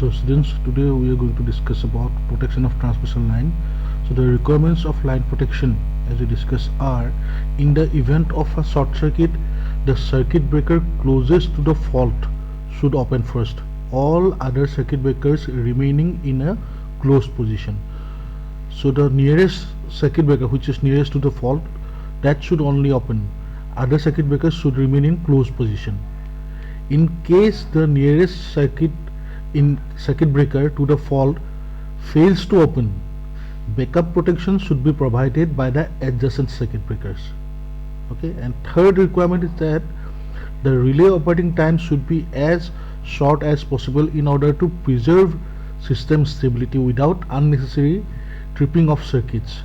So students, today we are going to discuss about protection of transmission line. So the requirements of line protection, as we discussed, are: in the event of a short circuit, the circuit breaker closest to the fault should open first, all other circuit breakers remaining in a closed position. So the nearest circuit breaker, which is nearest to the fault, that should only open. Other circuit breakers should remain in closed position. In case the nearest circuit breaker to the fault fails to open, backup protection should be provided by the adjacent circuit breakers. Okay, and third requirement is that the relay operating time should be as short as possible in order to preserve system stability without unnecessary tripping of circuits.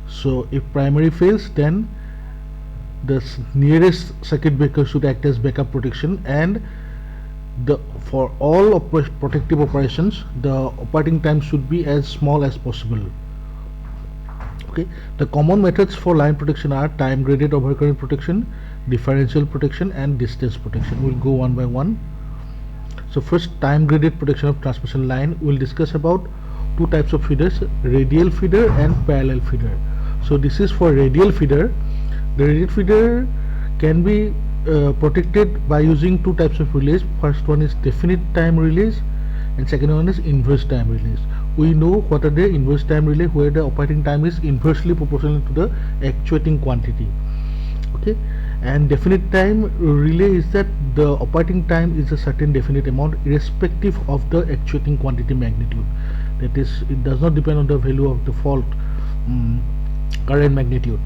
So if primary fails, then the nearest circuit breaker should act as backup protection, and for all protective operations, the operating time should be as small as possible. Okay, the common methods for line protection are time graded overcurrent protection, differential protection, and distance protection. We'll go one by one. So first, time graded protection of transmission line. We'll discuss about two types of feeders: radial feeder and parallel feeder. So this is for radial feeder. The radial feeder can be protected by using two types of relays. First one is definite time relays, and second one is inverse time relays. We know what are the inverse time relay, where the operating time is inversely proportional to the actuating quantity. Okay, and definite time relay is that the operating time is a certain definite amount irrespective of the actuating quantity magnitude. That is, it does not depend on the value of the fault current magnitude.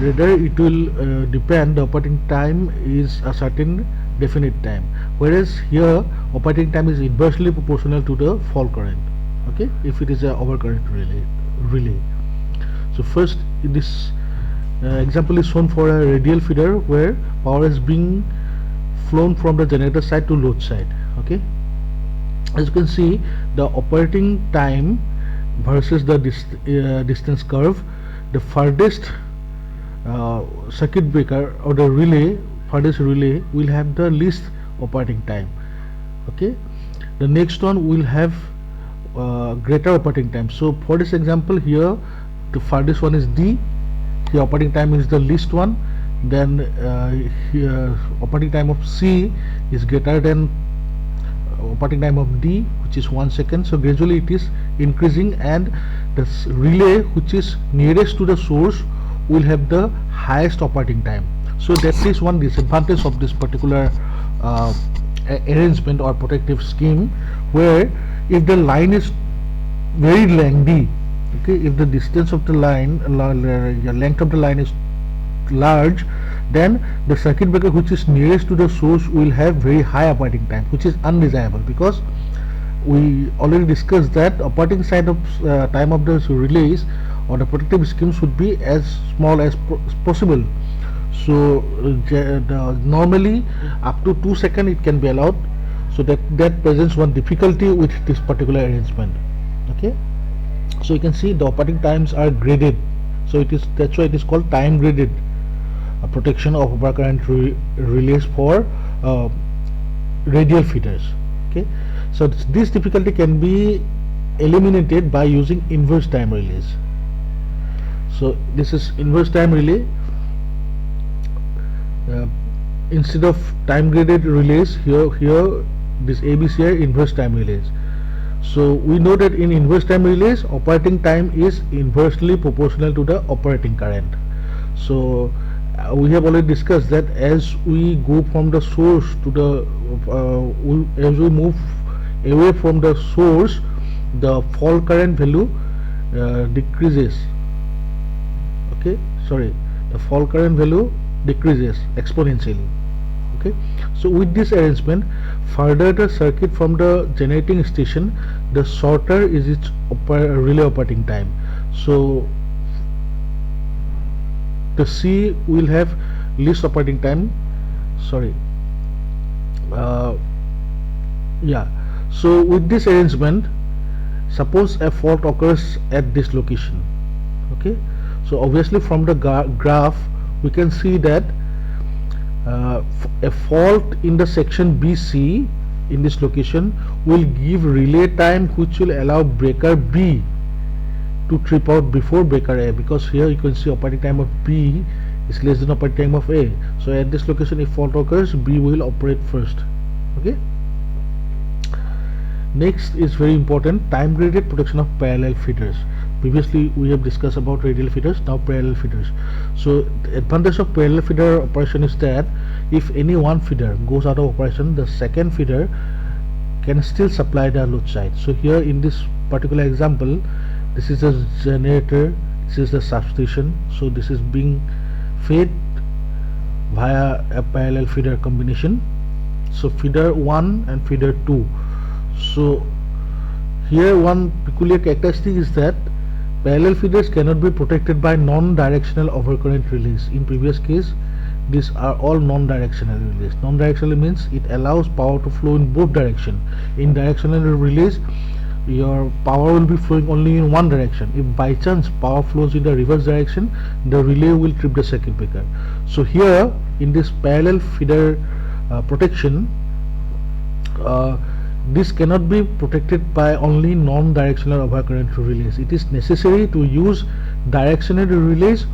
Rather, it will depend, the operating time is a certain definite time, whereas here operating time is inversely proportional to the fault current. Okay, if it is a overcurrent relay. So first, this example is shown for a radial feeder where power is being flown from the generator side to load side. Okay, as you can see, the operating time versus the distance curve, the farthest circuit breaker or the farthest relay will have the least operating time. Okay, the next one will have greater operating time. So for this example here, the farthest one is D. The operating time is the least one. Then here operating time of C is greater than operating time of D, which is 1 second. So gradually it is increasing, and the relay which is nearest to the source will have the highest operating time. So that is one disadvantage of this particular arrangement or protective scheme, where if the line is very lengthy, okay, if the distance of the line, length of the line is large, then the circuit breaker which is nearest to the source will have very high operating time, which is undesirable, because we already discussed that operating side of time of the relays or the protective scheme should be as small as possible. So normally up to 2 seconds it can be allowed. So that presents one difficulty with this particular arrangement. Okay, so you can see the operating times are graded. So that's why it is called time graded protection of overcurrent relays for radial feeders. Okay, so this difficulty can be eliminated by using inverse time relays. So this is inverse time relay. Instead of time graded relays, here this ABC are inverse time relays. So we know that in inverse time relays, operating time is inversely proportional to the operating current. So we have already discussed that as we go from the source to the as we move away from the source, the fault current value decreases. Okay, sorry, the fault current value decreases exponentially. Okay, so with this arrangement, further the circuit from the generating station, the shorter is its relay operating time. So the C will have least operating time. Sorry, yeah. So with this arrangement, suppose a fault occurs at this location. Okay, so obviously from the graph we can see that a fault in the section BC in this location will give relay time which will allow breaker B to trip out before breaker A, because here you can see operating time of B is less than operating time of A. So at this location, if fault occurs, B will operate first. Okay. Next is very important, time graded protection of parallel feeders. Previously we have discussed about radial feeders, now parallel feeders. So the advantage of parallel feeder operation is that if any one feeder goes out of operation, the second feeder can still supply the load side. So here in this particular example, this is a generator, this is the substation, so this is being fed via a parallel feeder combination. So feeder 1 and feeder 2. So here one peculiar characteristic is that parallel feeders cannot be protected by non-directional overcurrent relays. In previous case, these are all non-directional relays. Non-directional means it allows power to flow in both directions. In directional relays, your power will be flowing only in one direction. If by chance power flows in the reverse direction, the relay will trip the circuit breaker. So here in this parallel feeder protection, this cannot be protected by only non-directional overcurrent relays. It is necessary to use directional relays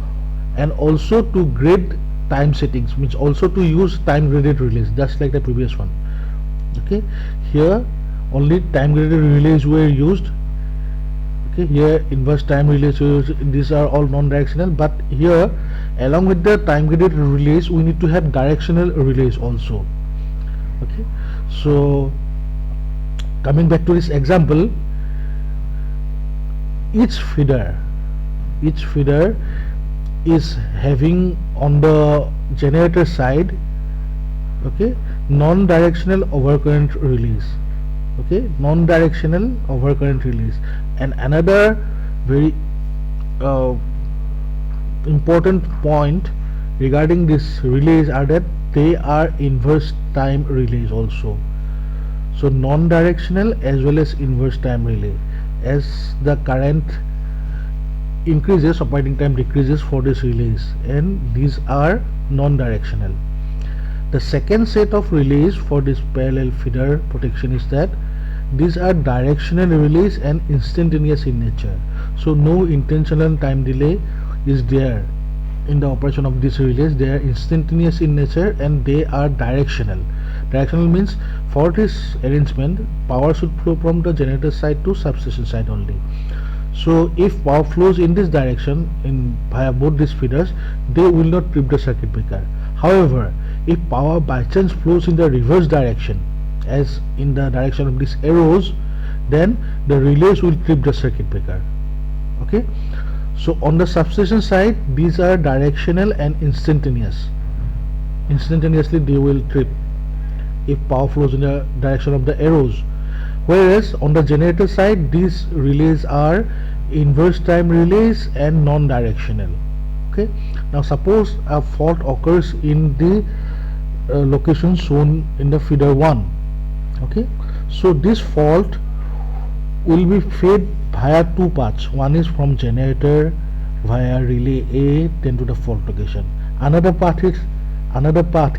and also to grade time settings, means also to use time graded relays, just like the previous one. Okay, here only time graded relays were used. Okay, here inverse time relays were used. These are all non-directional, but here along with the time graded relays we need to have directional relays also. Okay, so coming back to this example, each feeder is having on the generator side, okay, non-directional overcurrent relays. Okay, non-directional overcurrent relays. And another very important point regarding this relays are that they are inverse time relays also. So non-directional as well as inverse time relay. As the current increases, operating time decreases for these relays, and these are non-directional. The second set of relays for this parallel feeder protection is that these are directional relays and instantaneous in nature. So no intentional time delay is there in the operation of these relays. They are instantaneous in nature and they are directional. Directional means for this arrangement, power should flow from the generator side to substation side only. So if power flows in this direction via both these feeders, they will not trip the circuit breaker. However, if power by chance flows in the reverse direction, as in the direction of these arrows, then the relays will trip the circuit breaker. Okay, so on the substation side, these are directional and instantaneous. Instantaneously they will trip if power flows in the direction of the arrows, whereas on the generator side these relays are inverse time relays and non-directional. Okay, now suppose a fault occurs in the location shown in the feeder 1. Okay, so this fault will be fed via two paths. One is from generator via relay A then to the fault location. Another path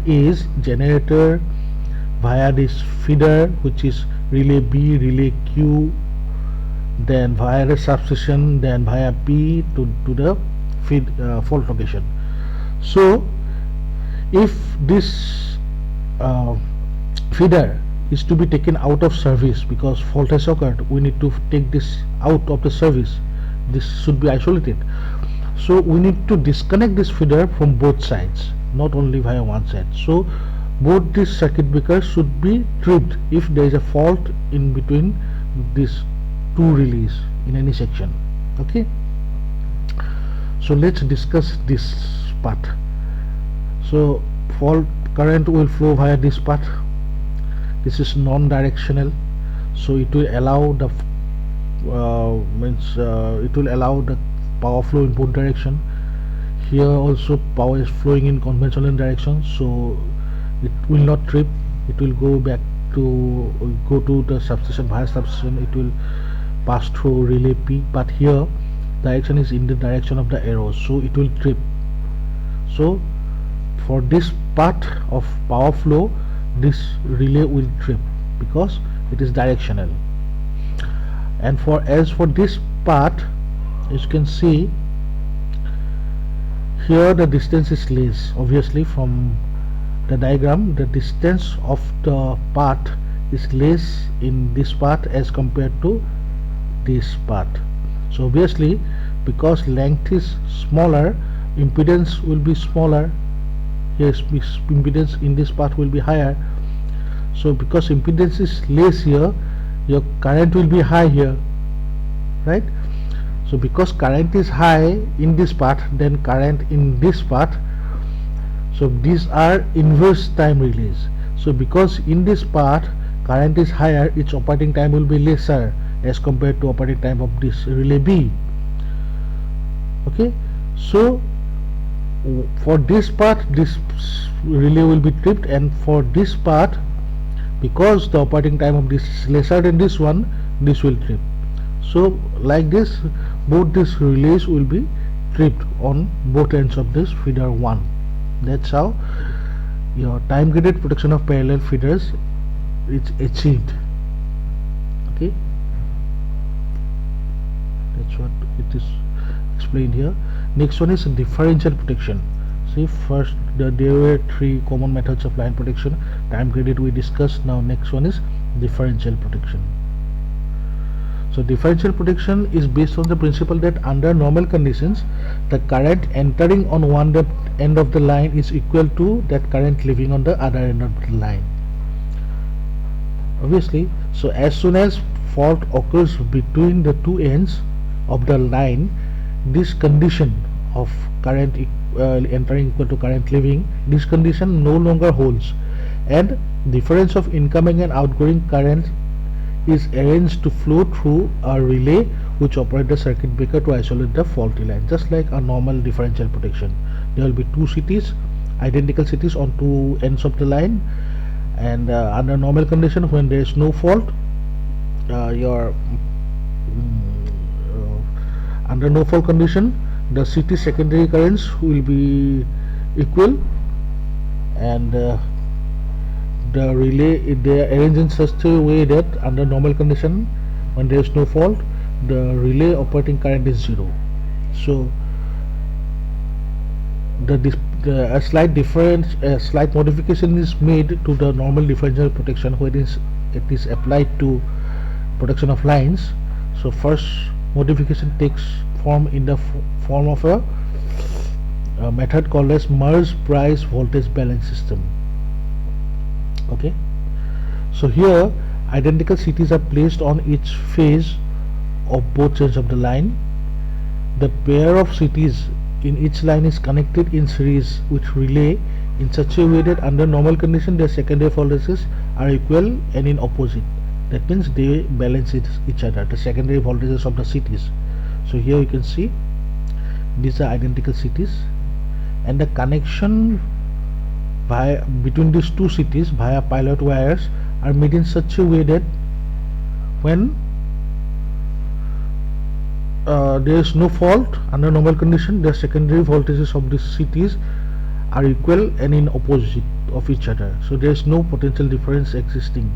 is generator via this feeder, which is relay B, relay Q, then via the substation, then via P to the fault location. So if this feeder is to be taken out of service because fault has occurred, we need to take this out of the service. This should be isolated. So we need to disconnect this feeder from both sides, not only via one side. So both these circuit breakers should be tripped if there is a fault in between these two relays in any section. Okay, so let's discuss this part. So fault current will flow via this path. This is non-directional, so it will allow the power flow in both direction. Here also power is flowing in conventional direction, so it will not trip. It will go to the substation. Via substation it will pass through relay P, but here direction is in the direction of the arrows, so it will trip. So for this part of power flow, this relay will trip. because it is directional. And as for this part, as you can see here, the distance is less. Obviously from the diagram, the distance of the path is less in this part as compared to this part. So obviously, because length is smaller, impedance will be smaller. Here impedance in this part will be higher. So because impedance is less here, your current will be high here, right? So because current is high in this part, then current in this part, so these are inverse time relays. So because in this part current is higher, its operating time will be lesser as compared to operating time of this relay B. Okay, so for this part this relay will be tripped, and for this part, because the operating time of this is lesser than this one, this will trip. So like this, both these relays will be tripped on both ends of this feeder 1. That's how your time graded protection of parallel feeders is achieved. Okay, that's what it is explained here. Next one is differential protection. See, first there were 3 common methods of line protection. Time graded we discussed. Now next one is differential protection. So differential protection is based on the principle that under normal conditions, the current entering on one end of the line is equal to that current leaving on the other end of the line. Obviously, so as soon as fault occurs between the two ends of the line, this condition of current entering equal to current leaving, this condition no longer holds, and difference of incoming and outgoing current is arranged to flow through a relay which operates the circuit breaker to isolate the faulty line. Just like a normal differential protection, there will be two CTs, identical CTs on two ends of the line, and under normal condition, when there is no fault, under no fault condition, the CT secondary currents will be equal, and the relay, they are arranged in such a way that under normal condition, when there is no fault, the relay operating current is 0. So a slight difference, a slight modification is made to the normal differential protection when it is applied to protection of lines. So first modification takes form in the form of a method called as merge price voltage balance system. Okay, so here identical CTs are placed on each phase of both ends of the line. The pair of CTs in each line is connected in series with relay in such a way that under normal condition their secondary voltages are equal and in opposite. That means they balance each other, the secondary voltages of the CTs. So here you can see these are identical CTs, and the connection between these two CTs via pilot wires are made in such a way that when there is no fault under normal condition, the secondary voltages of these CTs are equal and in opposite of each other. So there is no potential difference existing,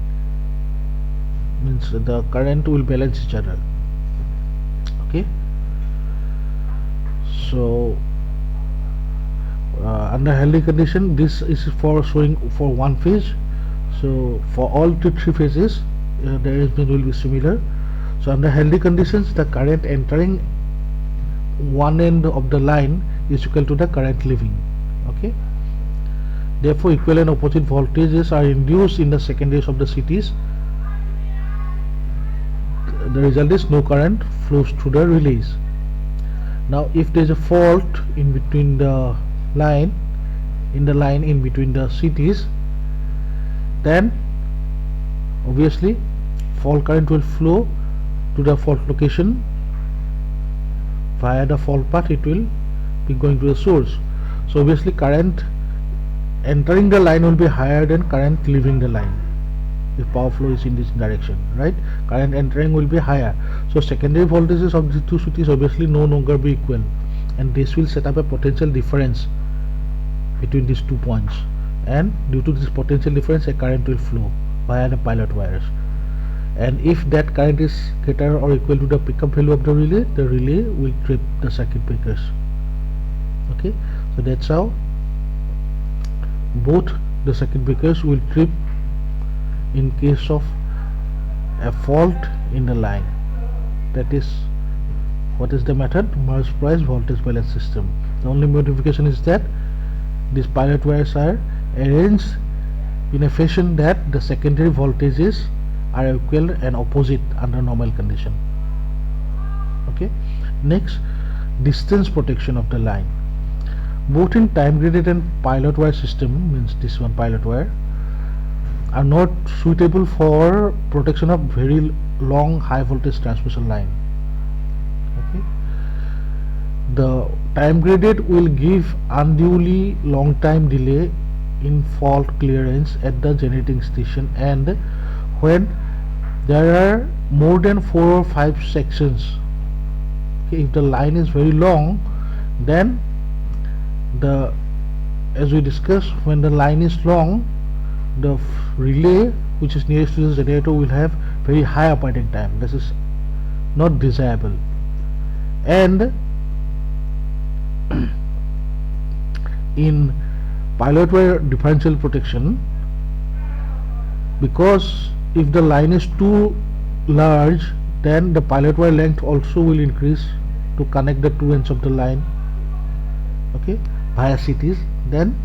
means the current will balance each other. Okay, so under healthy condition, this is for showing for one phase. So for all three phases, the arrangement will be similar. So under healthy conditions, the current entering one end of the line is equal to the current leaving. Okay, therefore equal and opposite voltages are induced in the secondaries of the CTs. The result is no current flows through the relays. Now if there is a fault in between the line, in between the CTs, then obviously fault current will flow to the fault location via the fault path. It will be going to the source. So obviously current entering the line will be higher than current leaving the line if power flow is in this direction, right? Current entering will be higher, so secondary voltages of the two CTs obviously no longer be equal, and this will set up a potential difference between these 2 points, and due to this potential difference a current will flow. via the pilot wires, and if that current is greater or equal to the pickup value of the relay will trip the circuit breakers. Okay, so that's how both the circuit breakers will trip in case of a fault in the line. That is what is the method? Merge price voltage balance system. The only modification is that these pilot wires are arranged in a fashion that the secondary voltages are equal and opposite under normal condition. Okay, next, distance protection of the line. Both in time graded and pilot wire system, means this one pilot wire, are not suitable for protection of very long high voltage transmission line. Okay, the time graded will give unduly long time delay in fault clearance at the generating station, and when there are more than 4 or 5 sections, okay, if the line is very long, then as we discussed, when the line is long, the relay which is nearest to the generator will have very high operating time. This is not desirable. And in pilot wire differential protection, because if the line is too large, then the pilot wire length also will increase to connect the two ends of the line, okay, via CTs. Then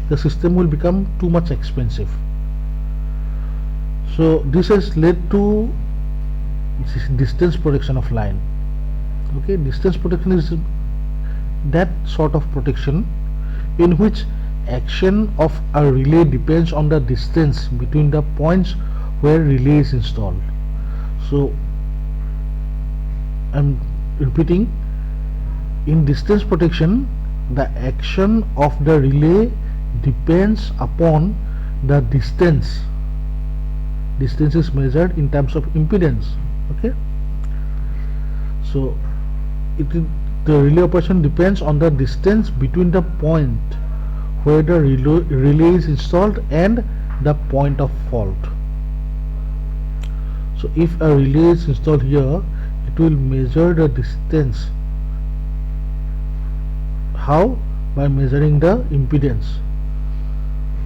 the system will become too much expensive. So this has led to distance protection of line. Okay, distance protection is that sort of protection in which action of a relay depends on the distance between the points where relay is installed. So I'm repeating, in distance protection, the action of the relay depends upon the distance. Distance is measured in terms of impedance. Okay, so the relay operation depends on the distance between the point where the relay is installed and the point of fault. So if a relay is installed here, it will measure the distance. How? By measuring the impedance.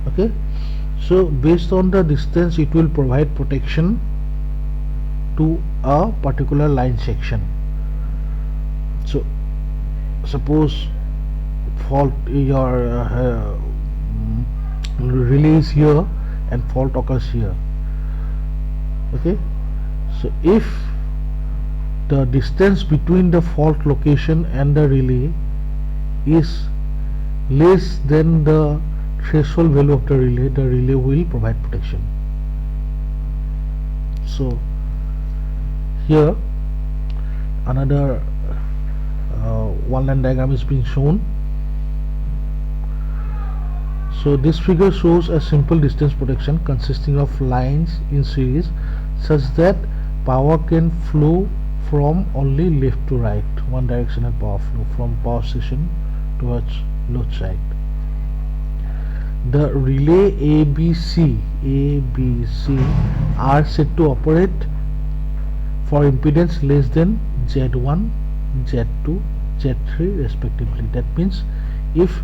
Okay, so based on the distance, it will provide protection to a particular line section. So suppose fault, your relay is here and fault occurs here. Okay, so if the distance between the fault location and the relay is less than the threshold value of the relay will provide protection. So here another one line diagram is being shown. So this figure shows a simple distance protection consisting of lines in series such that power can flow from only left to right, one directional power flow from power station towards load side. The relay ABC are said to operate for impedance less than Z1, Z2, Z3 respectively. That means if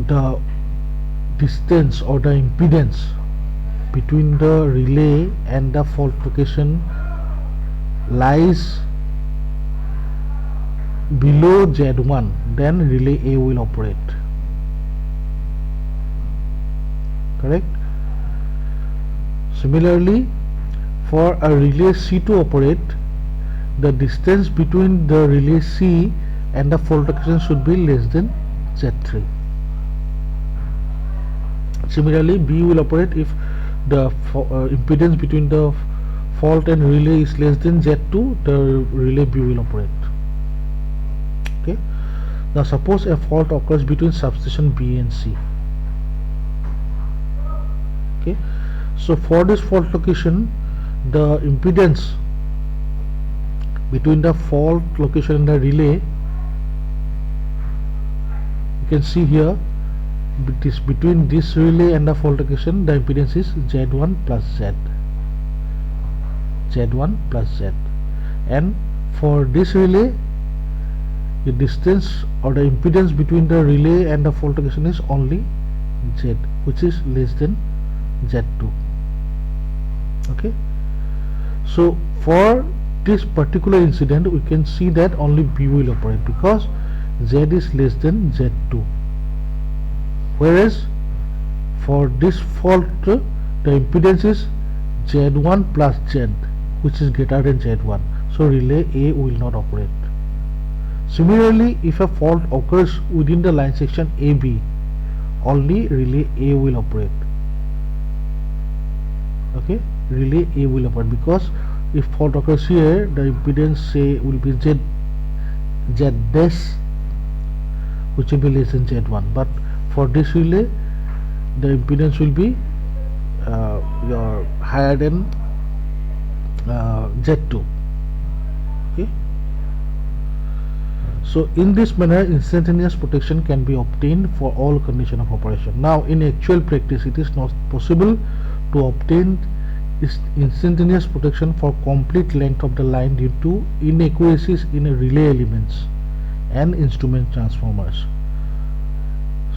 the distance or the impedance between the relay and the fault location lies below Z1, then relay A will operate. Correct? Similarly, for a relay C to operate, the distance between the relay C and the fault location should be less than Z3. Similarly, B will operate if the impedance between the fault and relay is less than Z2, the relay B will operate. Okay. Now suppose a fault occurs between substation B and C. Okay. So for this fault location, the impedance between the fault location and the relay, you can see here between this relay and the fault location, the impedance is Z1 plus Z. Z1 plus Z. And for this relay, the distance or the impedance between the relay and the fault location is only Z, which is less than Z2. Okay. So for this particular incident, we can see that only B will operate because Z is less than Z2. Whereas for this fault, the impedance is Z1 plus Z, which is greater than Z1. So relay A will not operate. Similarly, if a fault occurs within the line section AB, only relay A will operate. Okay, relay A will operate because if fault occurs here, the impedance say will be Z dash, which will be less than Z1. But for this relay, the impedance will be higher than Z2. Okay. So in this manner, instantaneous protection can be obtained for all conditions of operation. Now in actual practice, it is not possible to obtain instantaneous protection for complete length of the line due to inaccuracies in relay elements and instrument transformers.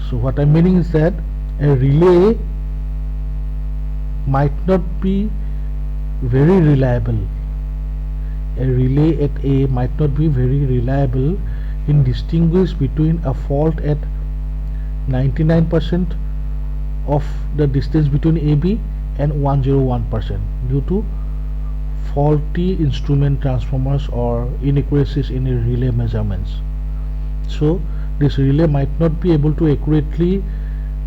So what I'm meaning is that a relay might not be very reliable. A relay at A might not be very reliable in distinguish between a fault at 99% of the distance between AB and 101% due to faulty instrument transformers or inaccuracies in relay measurements. So this relay might not be able to accurately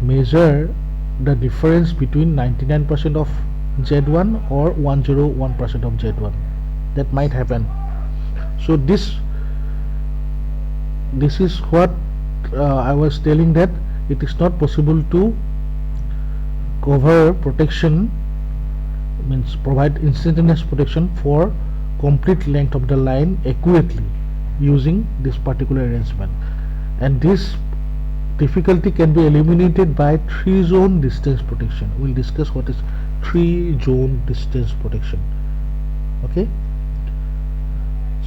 measure the difference between 99% of Z1 or 101% of Z1. That might happen. So this is what I was telling, that it is not possible to cover protection, means provide instantaneous protection for complete length of the line accurately using this particular arrangement. And this difficulty can be eliminated by 3-zone distance protection. We'll discuss what is 3-zone distance protection. Okay,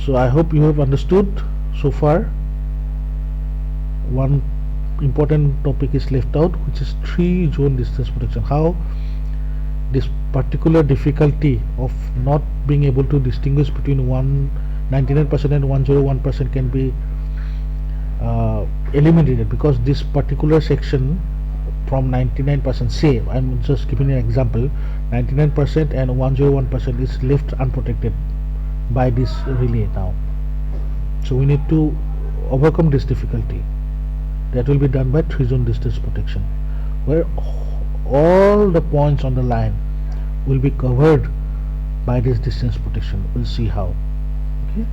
so I hope you have understood so far. One important topic is left out, which is 3-zone distance protection. How this particular difficulty of not being able to distinguish between 99% and 101% can be eliminated, because this particular section from 99%, say I'm just giving an example, 99% and 101% is left unprotected by this relay now. So we need to overcome this difficulty. That will be done by 3-zone distance protection, where all the points on the line will be covered by this distance protection. We'll see how. Okay.